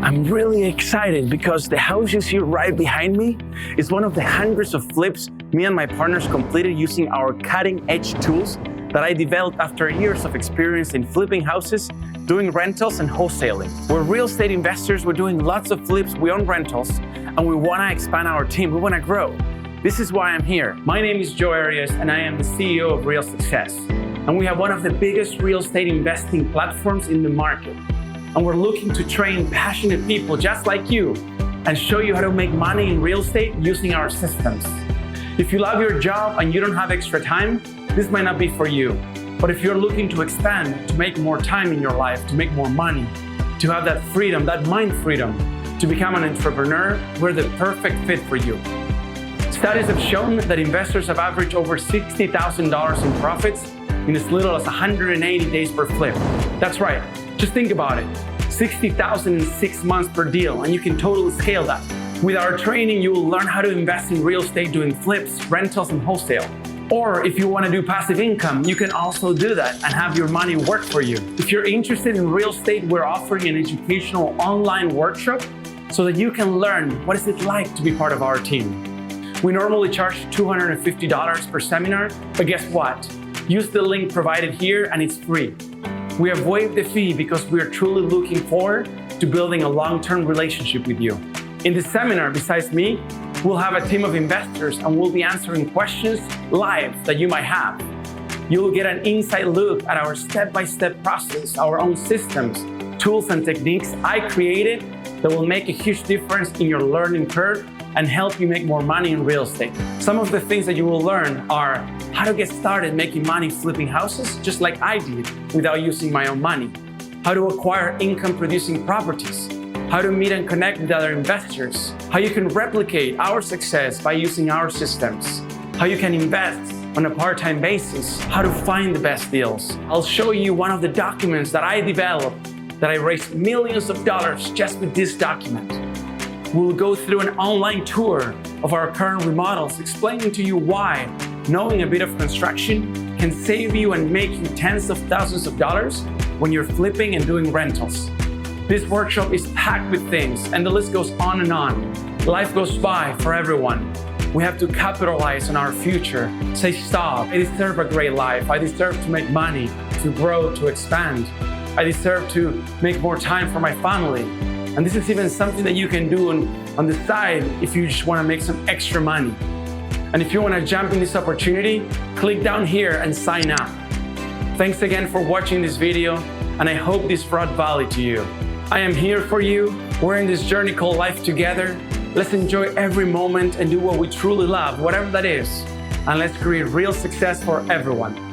I'm really excited because the house you see right behind me is one of the hundreds of flips me and my partners completed using our cutting-edge tools that I developed after years of experience in flipping houses, doing rentals and wholesaling. We're real estate investors, we're doing lots of flips, we own rentals, and we want to expand our team, we want to grow. This is why I'm here. My name is Joe Arias and I am the CEO of Real Success. And we have one of the biggest real estate investing platforms in the market. And we're looking to train passionate people just like you and show you how to make money in real estate using our systems. If you love your job and you don't have extra time, this might not be for you. But if you're looking to expand, to make more time in your life, to make more money, to have that freedom, that mind freedom, to become an entrepreneur, we're the perfect fit for you. Studies have shown that investors have averaged over $60,000 in profits in as little as 180 days per flip. That's right, just think about it. 60,000 in 6 months per deal, and you can totally scale that. With our training, you will learn how to invest in real estate doing flips, rentals, and wholesale. Or if you want to do passive income, you can also do that and have your money work for you. If you're interested in real estate, we're offering an educational online workshop so that you can learn what is it like to be part of our team. We normally charge $250 per seminar, but guess what? Use the link provided here and it's free. We have waived the fee because we are truly looking forward to building a long-term relationship with you. In this seminar, besides me, we'll have a team of investors and we'll be answering questions live that you might have. You'll get an inside look at our step-by-step process, our own systems, tools and techniques I created that will make a huge difference in your learning curve and help you make more money in real estate. Some of the things that you will learn are how to get started making money flipping houses, just like I did, without using my own money. How to acquire income-producing properties. How to meet and connect with other investors. How you can replicate our success by using our systems. How you can invest on a part-time basis. How to find the best deals. I'll show you one of the documents that I developed that I raised millions of dollars just with this document. We'll go through an online tour of our current remodels, explaining to you why knowing a bit of construction can save you and make you tens of thousands of dollars when you're flipping and doing rentals. This workshop is packed with things, and the list goes on and on. Life goes by for everyone. We have to capitalize on our future. Say stop. I deserve a great life. I deserve to make money, to grow, to expand. I deserve to make more time for my family. And this is even something that you can do on the side if you just want to make some extra money. And if you want to jump in this opportunity, click down here and sign up. Thanks again for watching this video, and I hope this brought value to you. I am here for you. We're in this journey called life together. Let's enjoy every moment and do what we truly love, whatever that is. And let's create real success for everyone.